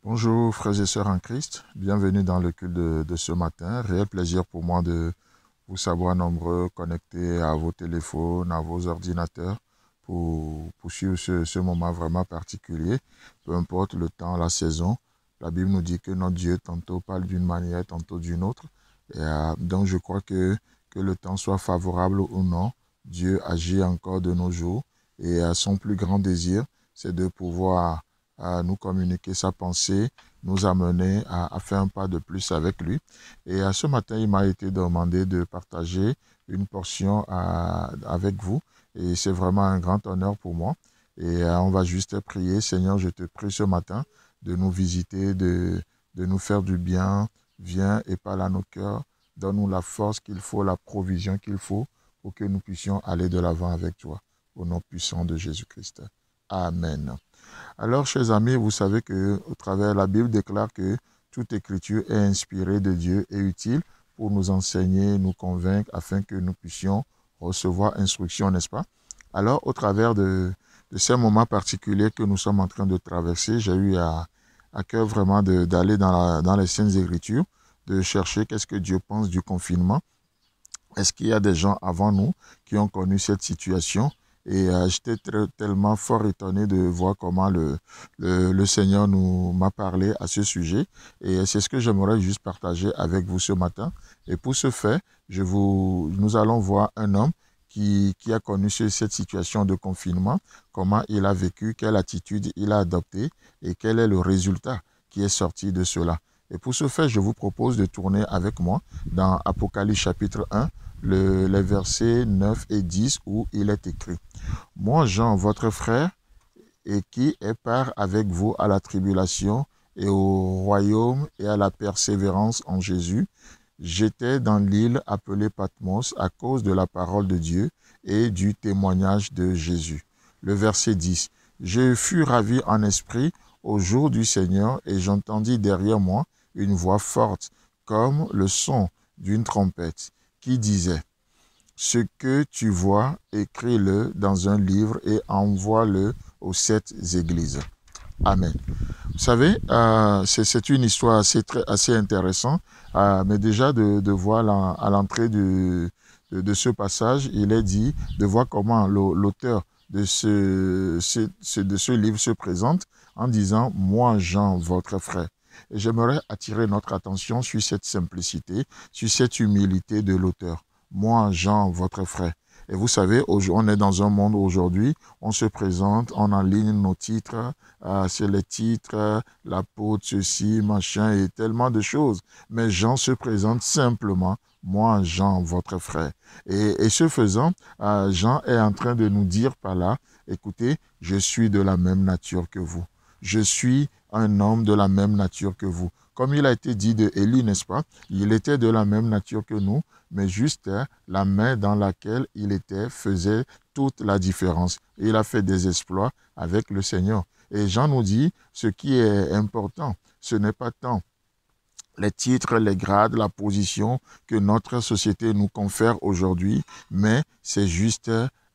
Bonjour frères et sœurs en Christ, bienvenue dans le culte de ce matin. Réel plaisir pour moi de vous savoir nombreux connectés à vos téléphones, à vos ordinateurs pour suivre ce moment vraiment particulier. Peu importe le temps, la saison, la Bible nous dit que notre Dieu tantôt parle d'une manière, tantôt d'une autre. Donc je crois que le temps soit favorable ou non, Dieu agit encore de nos jours et son plus grand désir, c'est de pouvoir nous communiquer sa pensée, nous amener à faire un pas de plus avec lui. Et ce matin, il m'a été demandé de partager une portion avec vous. Et c'est vraiment un grand honneur pour moi. Et on va juste prier. Seigneur, je te prie ce matin de nous visiter, de nous faire du bien. Viens et parle à nos cœurs. Donne-nous la force qu'il faut, la provision qu'il faut pour que nous puissions aller de l'avant avec toi. Au nom puissant de Jésus-Christ. Amen. Alors, chers amis, vous savez que au travers la Bible déclare que toute écriture est inspirée de Dieu et utile pour nous enseigner, nous convaincre, afin que nous puissions recevoir instruction, n'est-ce pas? Alors, au travers de ces moments particuliers que nous sommes en train de traverser, j'ai eu à cœur vraiment d'aller dans les Saintes Écritures, de chercher qu'est-ce que Dieu pense du confinement. Est-ce qu'il y a des gens avant nous qui ont connu cette situation? Et j'étais tellement fort étonné de voir comment le Seigneur m'a parlé à ce sujet. Et c'est ce que j'aimerais juste partager avec vous ce matin. Et pour ce faire, nous allons voir un homme qui a connu cette situation de confinement, comment il a vécu, quelle attitude il a adoptée et quel est le résultat qui est sorti de cela. Et pour ce faire, je vous propose de tourner avec moi dans Apocalypse chapitre 1, les versets 9 et 10 où il est écrit: Moi, Jean, votre frère, et qui est part avec vous à la tribulation et au royaume et à la persévérance en Jésus, j'étais dans l'île appelée Patmos à cause de la parole de Dieu et du témoignage de Jésus. Le verset 10. Je fus ravi en esprit au jour du Seigneur et j'entendis derrière moi une voix forte comme le son d'une trompette qui disait: Ce que tu vois, écris-le dans un livre et envoie-le aux 7 églises. Amen. Vous savez, c'est une histoire assez intéressante, mais déjà de voir à l'entrée de ce passage, il est dit de voir comment l'auteur de ce livre se présente en disant: Moi, Jean, votre frère. Et j'aimerais attirer notre attention sur cette simplicité, sur cette humilité de l'auteur. Moi, Jean, votre frère. Et vous savez, on est dans un monde aujourd'hui, on se présente, on enligne nos titres, c'est les titres, l'apôtre, ceci, machin, et tellement de choses. Mais Jean se présente simplement: moi, Jean, votre frère. Et ce faisant, Jean est en train de nous dire par là: écoutez, je suis de la même nature que vous. Je suis un homme de la même nature que vous. Comme il a été dit de Élie, n'est-ce pas? Il était de la même nature que nous, mais juste la main dans laquelle il était faisait toute la différence. Et il a fait des exploits avec le Seigneur. Et Jean nous dit, ce qui est important, ce n'est pas tant les titres, les grades, la position que notre société nous confère aujourd'hui, mais c'est juste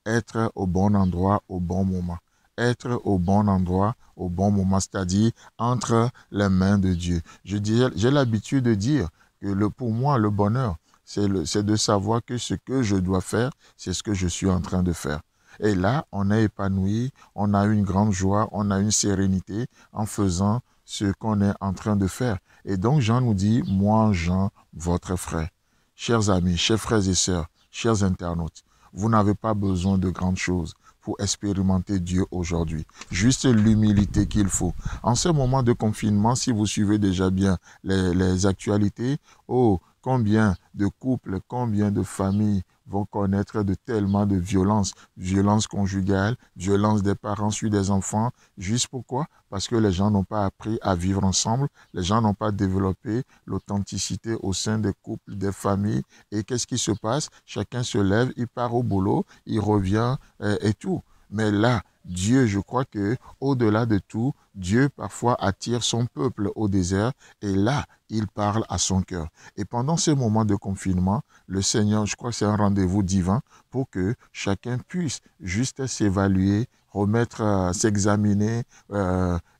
être au bon endroit au bon moment. Être au bon endroit au bon moment, c'est-à-dire entre les mains de Dieu. J'ai l'habitude de dire que pour moi, le bonheur, c'est de savoir que ce que je dois faire, c'est ce que je suis en train de faire. Et là, on est épanoui, on a une grande joie, on a une sérénité en faisant ce qu'on est en train de faire. Et donc Jean nous dit: moi, Jean, votre frère. Chers amis, chers frères et sœurs, chers internautes, vous n'avez pas besoin de grandes choses pour expérimenter Dieu aujourd'hui. Juste l'humilité qu'il faut. En ce moment de confinement, si vous suivez déjà bien les actualités, oh, combien de couples, combien de familles vont connaître de tellement de violences, violences conjugales, violences des parents sur des enfants. Juste pourquoi? Parce que les gens n'ont pas appris à vivre ensemble, les gens n'ont pas développé l'authenticité au sein des couples, des familles. Et qu'est-ce qui se passe? Chacun se lève, il part au boulot, il revient et tout. Mais là, Dieu, je crois que au-delà de tout, Dieu parfois attire son peuple au désert et là, il parle à son cœur. Et pendant ce moment de confinement, le Seigneur, je crois que c'est un rendez-vous divin pour que chacun puisse juste s'évaluer, remettre, s'examiner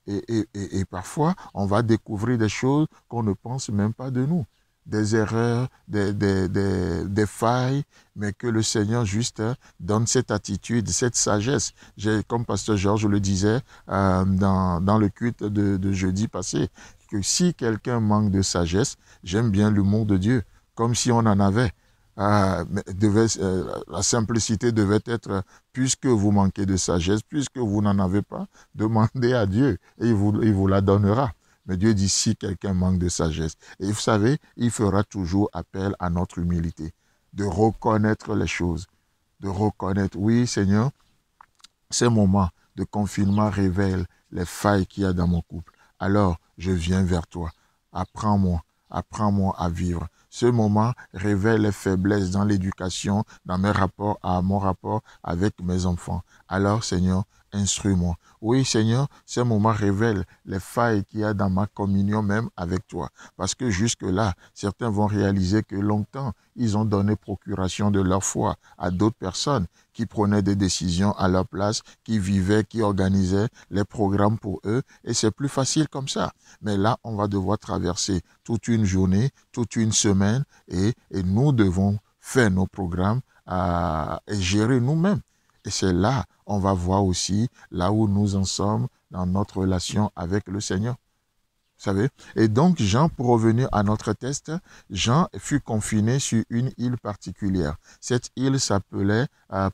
Et parfois, on va découvrir des choses qu'on ne pense même pas de nous. Des erreurs, des failles, mais que le Seigneur juste donne cette attitude, cette sagesse. Comme Pasteur Georges le disait dans le culte de jeudi passé, que si quelqu'un manque de sagesse, j'aime bien l'humour de Dieu, comme si on en avait. La simplicité devait être, puisque vous manquez de sagesse, puisque vous n'en avez pas, demandez à Dieu et il vous la donnera. Mais Dieu dit si quelqu'un manque de sagesse. Et vous savez, il fera toujours appel à notre humilité, de reconnaître les choses, de reconnaître, oui Seigneur, ces moments de confinement révèlent les failles qu'il y a dans mon couple. Alors, je viens vers toi. Apprends-moi à vivre. Ce moment révèle les faiblesses dans l'éducation, dans mon rapport avec mes enfants. Alors, Seigneur, instruis-moi. Oui, Seigneur, ce moment révèle les failles qu'il y a dans ma communion même avec toi. Parce que jusque-là, certains vont réaliser que longtemps, ils ont donné procuration de leur foi à d'autres personnes qui prenaient des décisions à leur place, qui vivaient, qui organisaient les programmes pour eux. Et c'est plus facile comme ça. Mais là, on va devoir traverser toute une journée, toute une semaine, et nous devons faire nos programmes et gérer nous-mêmes. Et c'est là, on va voir aussi là où nous en sommes dans notre relation avec le Seigneur. Vous savez? Et donc, Jean, pour revenir à notre test, Jean fut confiné sur une île particulière. Cette île s'appelait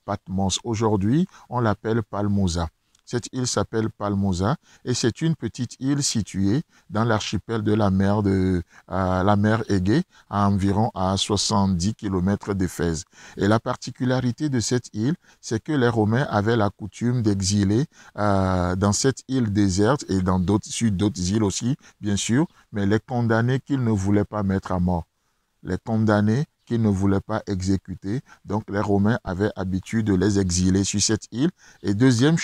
Patmos. Aujourd'hui, on l'appelle Palmosa. Cette île s'appelle Palmosa et c'est une petite île située dans l'archipel de la mer Égée, à environ à 70 km d'Éphèse. Et la particularité de cette île, c'est que les Romains avaient la coutume d'exiler dans cette île déserte et sur d'autres îles aussi, bien sûr, mais les condamnés qu'ils ne voulaient pas mettre à mort. Les condamnés qu'ils ne voulaient pas exécuter. Donc les Romains avaient habitude de les exiler sur cette île. Et deuxième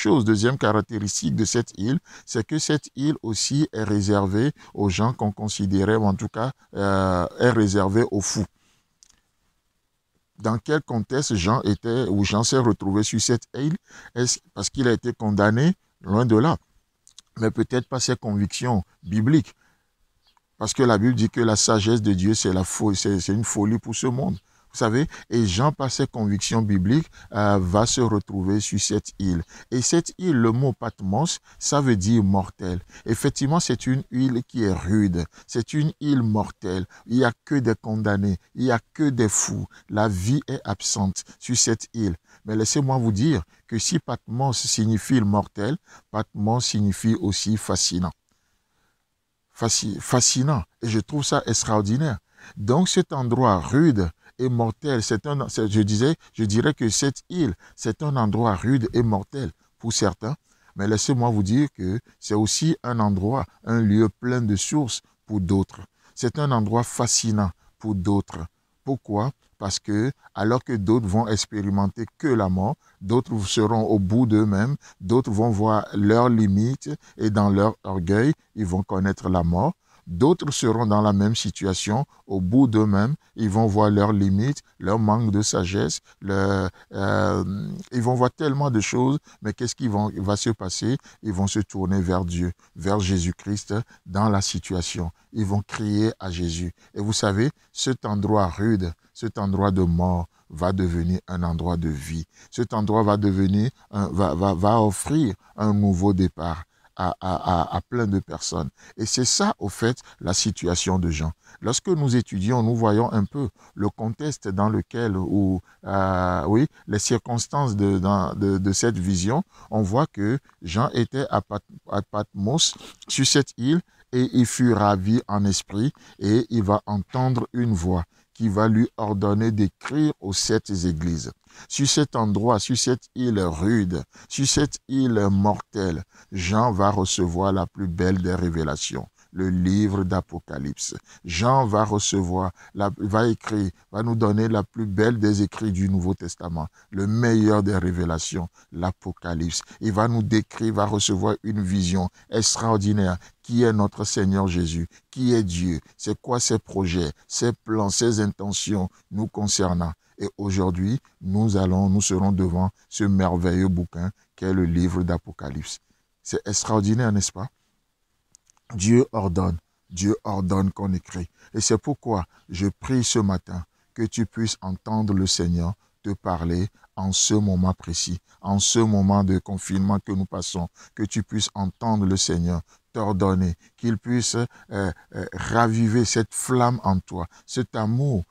caractéristique de cette île, c'est que cette île aussi est réservée aux gens qu'on considérait, ou en tout cas est réservée aux fous. Dans quel contexte Jean s'est retrouvé sur cette île? Est-ce parce qu'il a été condamné? Loin de là. Mais peut-être pas ses convictions bibliques. Parce que la Bible dit que la sagesse de Dieu, c'est une folie pour ce monde. Vous savez, et Jean, par ses convictions bibliques, va se retrouver sur cette île. Et cette île, le mot Patmos, ça veut dire mortel. Effectivement, c'est une île qui est rude. C'est une île mortelle. Il n'y a que des condamnés. Il n'y a que des fous. La vie est absente sur cette île. Mais laissez-moi vous dire que si Patmos signifie mortel, Patmos signifie aussi fascinant. Fascinant. Et je trouve ça extraordinaire. Donc cet endroit rude et mortel, je dirais que cette île, c'est un endroit rude et mortel pour certains. Mais laissez-moi vous dire que c'est aussi un endroit, un lieu plein de sources pour d'autres. C'est un endroit fascinant pour d'autres. Pourquoi? Parce que, alors que d'autres vont expérimenter que la mort, d'autres seront au bout d'eux-mêmes, d'autres vont voir leurs limites et dans leur orgueil, ils vont connaître la mort. D'autres seront dans la même situation, au bout d'eux-mêmes, ils vont voir leurs limites, leur manque de sagesse, ils vont voir tellement de choses, mais qu'est-ce qui va se passer? Ils vont se tourner vers Dieu, vers Jésus-Christ dans la situation. Ils vont crier à Jésus. Et vous savez, cet endroit rude, cet endroit de mort va devenir un endroit de vie. Cet endroit va offrir un nouveau départ à plein de personnes. Et c'est ça, au fait, la situation de Jean. Lorsque nous étudions, nous voyons un peu le contexte dans lequel, les circonstances de cette vision, on voit que Jean était à Patmos, sur cette île, et il fut ravi en esprit, et il va entendre une voix qui va lui ordonner d'écrire aux 7 églises. Sur cet endroit, sur cette île rude, sur cette île mortelle, Jean va recevoir la plus belle des révélations, le livre d'Apocalypse. Jean va écrire, va nous donner la plus belle des écrits du Nouveau Testament, le meilleur des révélations, l'Apocalypse. Il va nous décrire, va recevoir une vision extraordinaire. Qui est notre Seigneur Jésus? Qui est Dieu? C'est quoi ses projets, ses plans, ses intentions nous concernant? Et aujourd'hui, nous serons devant ce merveilleux bouquin qu'est le livre d'Apocalypse. C'est extraordinaire, n'est-ce pas? Dieu ordonne qu'on écrit. Et c'est pourquoi je prie ce matin que tu puisses entendre le Seigneur te parler en ce moment précis, en ce moment de confinement que nous passons, que tu puisses entendre le Seigneur t'ordonner, qu'il puisse raviver cette flamme en toi, cet amour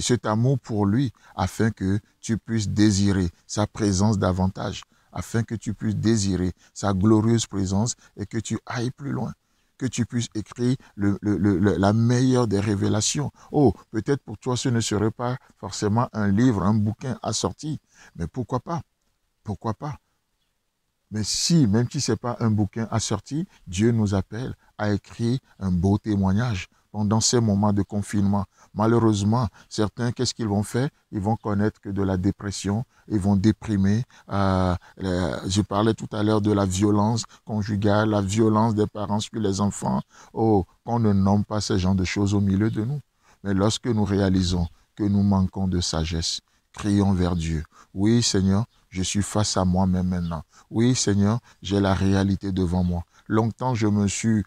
cet amour pour lui, afin que tu puisses désirer sa présence davantage, afin que tu puisses désirer sa glorieuse présence et que tu ailles plus loin, que tu puisses écrire la meilleure des révélations. Oh, peut-être pour toi, ce ne serait pas forcément un livre, un bouquin à sortir, mais pourquoi pas? Pourquoi pas? Mais si, même si ce n'est pas un bouquin à sortir, Dieu nous appelle à écrire un beau témoignage pendant ces moments de confinement. Malheureusement, certains, qu'est-ce qu'ils vont faire? Ils vont connaître que de la dépression, ils vont déprimer. Je parlais tout à l'heure de la violence conjugale, la violence des parents sur les enfants. Oh, qu'on ne nomme pas ce genre de choses au milieu de nous. Mais lorsque nous réalisons que nous manquons de sagesse, crions vers Dieu. Oui, Seigneur, je suis face à moi-même maintenant. Oui, Seigneur, j'ai la réalité devant moi. Longtemps, je me suis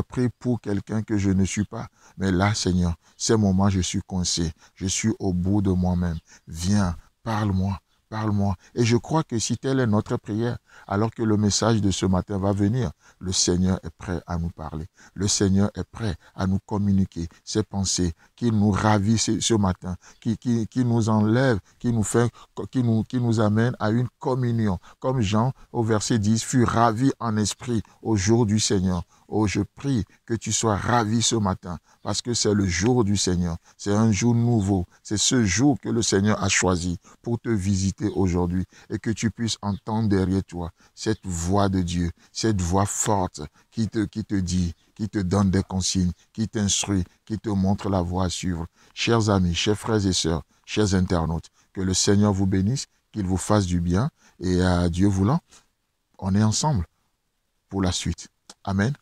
pris pour quelqu'un que je ne suis pas. Mais là, Seigneur, ces moments, je suis coincé. Je suis au bout de moi-même. Viens, parle-moi. Parle-moi. Et je crois que si telle est notre prière, alors que le message de ce matin va venir, le Seigneur est prêt à nous parler. Le Seigneur est prêt à nous communiquer ses pensées, qu'il nous ravit ce matin, qui nous enlève, qui nous amène à une communion. Comme Jean, au verset 10, fut ravi en esprit au jour du Seigneur. Oh, je prie que tu sois ravi ce matin, parce que c'est le jour du Seigneur. C'est un jour nouveau. C'est ce jour que le Seigneur a choisi pour te visiter aujourd'hui, et que tu puisses entendre derrière toi cette voix de Dieu, cette voix forte qui te dit, qui te donne des consignes, qui t'instruit, qui te montre la voie à suivre. Chers amis, chers frères et sœurs, chers internautes, que le Seigneur vous bénisse, qu'il vous fasse du bien, et Dieu voulant, on est ensemble pour la suite. Amen.